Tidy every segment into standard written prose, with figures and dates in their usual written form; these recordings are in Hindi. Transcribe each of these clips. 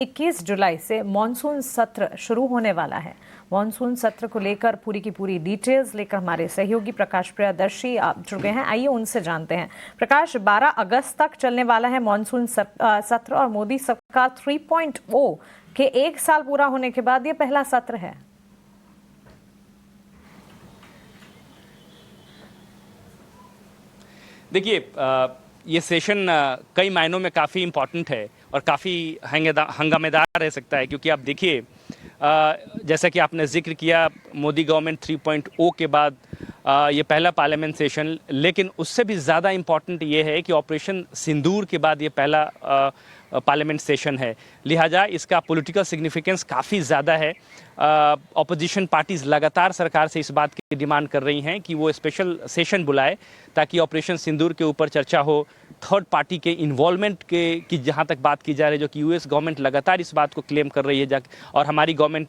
21 जुलाई से मॉनसून सत्र शुरू होने वाला है। मॉनसून सत्र को लेकर पूरी की पूरी डिटेल्स लेकर हमारे सहयोगी प्रकाश प्रियदर्शी आप जुड़ गए हैं। आइए उनसे जानते हैं। प्रकाश, 12 अगस्त तक चलने वाला है मॉनसून सत्र और मोदी सरकार 3.0 के 1 साल पूरा होने के बाद ये पहला सत्र है। देखिए, ये सेशन कई मायनों में काफ़ी इम्पॉर्टेंट है और काफ़ी हंगामेदार रह सकता है, क्योंकि आप देखिए, जैसा कि आपने जिक्र किया, मोदी गवर्नमेंट 3.0 के बाद ये पहला पार्लियामेंट सेशन, लेकिन उससे भी ज़्यादा इम्पॉर्टेंट ये है कि ऑपरेशन सिंदूर के बाद ये पहला पार्लियामेंट सेशन है। लिहाजा इसका पॉलिटिकल सिग्निफिकेंस काफ़ी ज़्यादा है। ऑपोजिशन पार्टीज़ लगातार सरकार से इस बात की डिमांड कर रही हैं कि वो स्पेशल सेशन बुलाए ताकि ऑपरेशन सिंदूर के ऊपर चर्चा हो। थर्ड पार्टी के इन्वॉल्वमेंट की जहाँ तक बात की जा रही है, जो कि यूएस गवर्नमेंट लगातार इस बात को क्लेम कर रही है, और हमारी गवर्नमेंट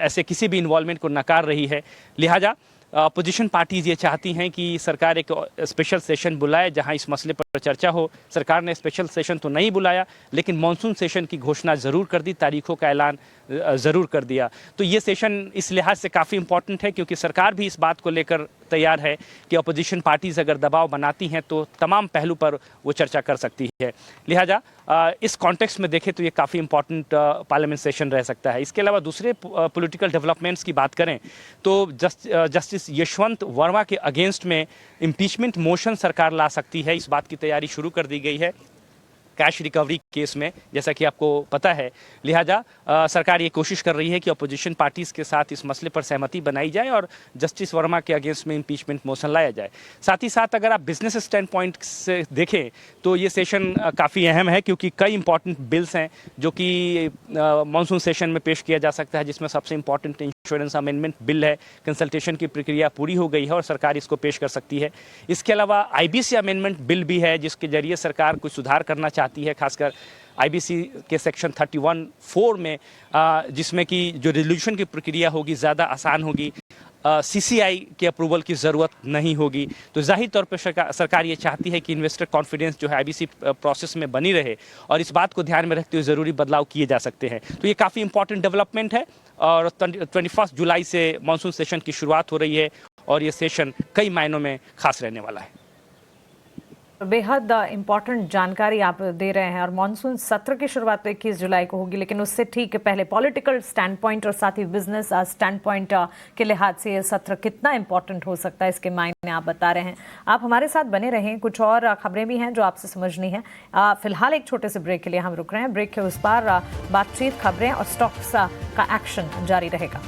ऐसे किसी भी इन्वॉल्वमेंट को नकार रही है। लिहाजा अपोजिशन पार्टीज ये चाहती हैं कि सरकार एक स्पेशल सेशन बुलाए जहां इस मसले पर चर्चा हो। सरकार ने स्पेशल सेशन तो नहीं बुलाया, लेकिन मॉनसून सेशन की घोषणा ज़रूर कर दी, तारीखों का ऐलान ज़रूर कर दिया। तो ये सेशन इस लिहाज से काफ़ी इम्पॉर्टेंट है क्योंकि सरकार भी इस बात को लेकर तैयार है कि अपोजिशन पार्टीज़ अगर दबाव बनाती हैं तो तमाम पहलू पर वो चर्चा कर सकती है। लिहाजा इस कॉन्टेक्स्ट में देखें तो ये काफ़ी इम्पॉर्टेंट पार्लियामेंट सेशन रह सकता है। इसके अलावा दूसरे पॉलिटिकल डेवलपमेंट्स की बात करें तो जस्टिस यशवंत वर्मा के अगेंस्ट में इम्पीचमेंट मोशन सरकार ला सकती है। इस बात की तैयारी शुरू कर दी गई है कैश रिकवरी केस में, जैसा कि आपको पता है। लिहाजा सरकार ये कोशिश कर रही है कि अपोजिशन पार्टीज़ के साथ इस मसले पर सहमति बनाई जाए और जस्टिस वर्मा के अगेंस्ट में इम्पीचमेंट मोशन लाया जाए। साथ ही साथ अगर आप बिजनेस स्टैंड पॉइंट से देखें तो ये सेशन काफ़ी अहम है क्योंकि कई इंपॉर्टेंट बिल्स हैं जो कि मानसून सेशन में पेश किया जा सकता है, जिसमें सबसे इंपॉर्टेंट इंश्योरेंस अमेंडमेंट बिल है। कंसल्टेशन की प्रक्रिया पूरी हो गई है और सरकार इसको पेश कर सकती है। इसके अलावा आईबीसी अमेंडमेंट बिल भी है जिसके जरिए सरकार कुछ सुधार करना चाहती है, खासकर आईबीसी के सेक्शन 31(4) में, जिसमें कि जो रेजोल्यूशन की प्रक्रिया होगी ज़्यादा आसान होगी, सीसीआई के अप्रूवल की ज़रूरत नहीं होगी। तो जाहिर तौर पर सरकार ये चाहती है कि इन्वेस्टर कॉन्फिडेंस जो है आईबीसी प्रोसेस में बनी रहे और इस बात को ध्यान में रखते हुए ज़रूरी बदलाव किए जा सकते हैं। तो ये काफ़ी इंपॉर्टेंट डेवलपमेंट है और 21 जुलाई से मानसून सेशन की शुरुआत हो रही है और ये सेशन कई मायनों में खास रहने वाला है। बेहद इम्पॉर्टेंट जानकारी आप दे रहे हैं और मॉनसून सत्र की शुरुआत तो 21 जुलाई को होगी, लेकिन उससे ठीक पहले पॉलिटिकल स्टैंड पॉइंट और साथ ही बिजनेस स्टैंड पॉइंट के लिहाज से ये सत्र कितना इम्पॉर्टेंट हो सकता है, इसके मायने आप बता रहे हैं। आप हमारे साथ बने रहें, कुछ और खबरें भी हैं जो आपसे समझनी है। फिलहाल एक छोटे से ब्रेक के लिए हम रुक रहे हैं। ब्रेक के उस पार बातचीत, खबरें और स्टॉक्स का एक्शन जारी रहेगा।